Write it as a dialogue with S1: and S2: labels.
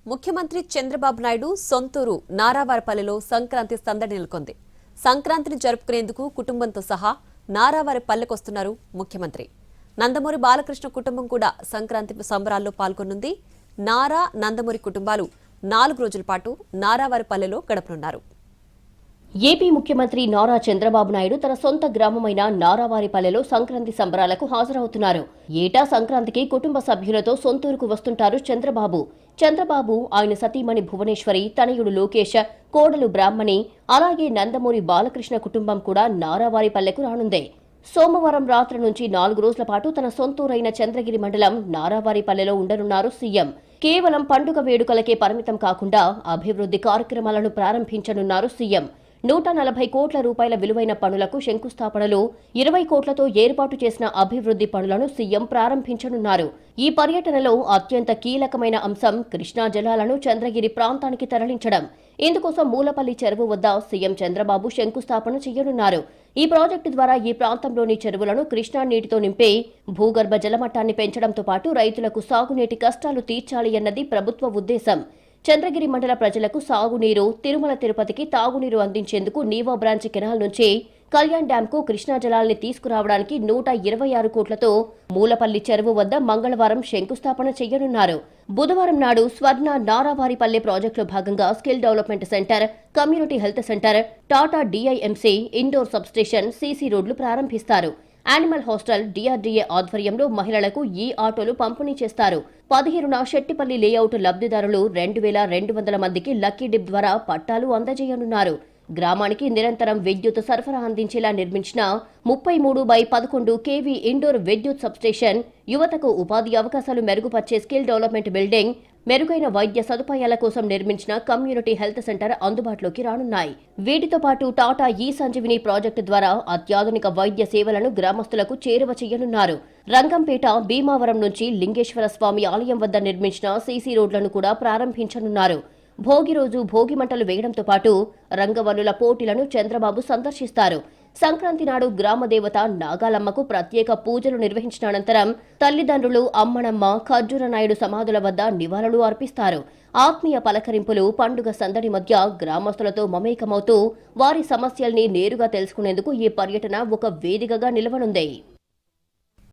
S1: ముఖ్యమంత్రి చంద్రబాబు నాయుడు సొంతూరు నారావారిపల్లెలో సంక్రాంతి సందడి నెలకొంది. సంక్రాంతిని జరుపుకునేందుకు కుటుంబంతో సహా నారావారిపల్లెకొస్తున్నారు ముఖ్యమంత్రి. నందమూరి బాలకృష్ణ కుటుంబం కూడా సంక్రాంతి సంబరాల్లో పాల్గొనుంది. నారా నందమూరి కుటుంబాలు 4 రోజుల పాటు నారావారిపల్లెలో గడపనున్నారు.
S2: ఏపీ ముఖ్యమంత్రి నారా చంద్రబాబు నాయుడు తన సొంత గ్రామమైన నారావారిపల్లెలో సంక్రాంతి సంబరాలకు హాజరవుతున్నారు. ఏటా సంక్రాంతికి కుటుంబ సభ్యులతో సొంతూరుకు వస్తుంటారు చంద్రబాబు ఆయన సతీమణి భువనేశ్వరి, తనయుడు లోకేష్, కోడలు బ్రాహ్మణి, అలాగే నందమూరి బాలకృష్ణ కుటుంబం కూడా నారావారిపల్లెకు రానుంది. సోమవారం రాత్రి నుంచి 4 రోజుల పాటు తన సొంతూరైన చంద్రగిరి మండలం నారావారిపల్లెలో ఉండనున్నారు సీఎం. కేవలం పండుగ వేడుకలకే పరిమితం కాకుండా అభివృద్ధి కార్యక్రమాలను ప్రారంభించనున్నారు సీఎం. 140 కోట్ల రూపాయల విలువైన పనులకు శంకుస్థాపనలు, 20 కోట్లతో ఏర్పాటు చేసిన అభివృద్ధి పనులను సీఎం ప్రారంభించనున్నారు. ఈ పర్యటనలో అత్యంత కీలకమైన అంశం కృష్ణా జలాలను చంద్రగిరి ప్రాంతానికి తరలించడం. ఇందుకోసం మూలపల్లి చెరువు వద్ద సీఎం చంద్రబాబు శంకుస్థాపన చేయనున్నారు. ఈ ప్రాజెక్టు ద్వారా ఈ ప్రాంతంలోని చెరువులను కృష్ణా నీటితో నింపి భూగర్భ జలమట్టాన్ని పెంచడంతో పాటు రైతులకు సాగునీటి కష్టాలు తీర్చాలి అన్నది ప్రభుత్వ ఉద్దేశం. చంద్రగిరి మండల ప్రజలకు సాగునీరు, తిరుమల తిరుపతికి తాగునీరు అందించేందుకు నీవా బ్రాంచ్ కెనాల్ నుంచి కళ్యాణ్ డ్యాంకు కృష్ణా జలాల్ని తీసుకురావడానికి 126 కోట్లతో మూలపల్లి చెరువు వద్ద మంగళవారం శంకుస్థాపన చేయనున్నారు. బుధవారం నాడు స్వర్ణ నారావారిపల్లె ప్రాజెక్టులో భాగంగా skill development centre, community health centre, Tata DIMC, indoor substation, CC రోడ్లు ప్రారంభిస్తారు. యానిమల్ హాస్టల్, డిఆర్డీఏ ఆధ్వర్యంలో మహిళలకు ఈ ఆటోలు పంపిణీ చేస్తారు. 17న శెట్టిపల్లి లేఅవుట్ లబ్ధిదారులు 2200 మందికి లక్కీ డిప్ ద్వారా పట్టాలు అందజేయనున్నారు. గ్రామానికి నిరంతరం విద్యుత్ సరఫరా అందించేలా నిర్మించిన 33/11 kV ఇండోర్ విద్యుత్ సబ్స్టేషన్, యువతకు ఉపాధి అవకాశాలు మెరుగుపర్చే స్కిల్ డెవలప్మెంట్ బిల్డింగ్, మెరుగైన వైద్య సదుపాయాల కోసం నిర్మించిన కమ్యూనిటీ హెల్త్ సెంటర్ అందుబాటులోకి రానున్నాయి. వీటితో పాటు టాటా ఈ సంజీవిని ప్రాజెక్టు ద్వారా అత్యాధునిక వైద్య సేవలను గ్రామస్తులకు చేరువ చేయనున్నారు. రంగంపేట, భీమావరం నుంచి లింగేశ్వర స్వామి ఆలయం వద్ద నిర్మించిన సీసీ రోడ్లను కూడా ప్రారంభించనున్నారు. భోగి రోజు భోగి మంటలు వేయడంతో పాటు రంగవల్లుల పోటీలను చంద్రబాబు సందర్శిస్తారు. సంక్రాంతి నాడు గ్రామదేవత నాగాలమ్మకు ప్రత్యేక పూజలు నిర్వహించిన అనంతరం తల్లిదండ్రులు, అమ్మణమ్మ, ఖర్జూర నాయుడు సమాధుల వద్ద నివాళులు అర్పిస్తారు. ఆత్మీయ పలకరింపులు, పండుగ సందడి మధ్య గ్రామస్తులతో మమేకమవుతూ వారి సమస్యల్ని నేరుగా తెలుసుకునేందుకు ఈ పర్యటన ఒక వేదికగా నిలవనుంది.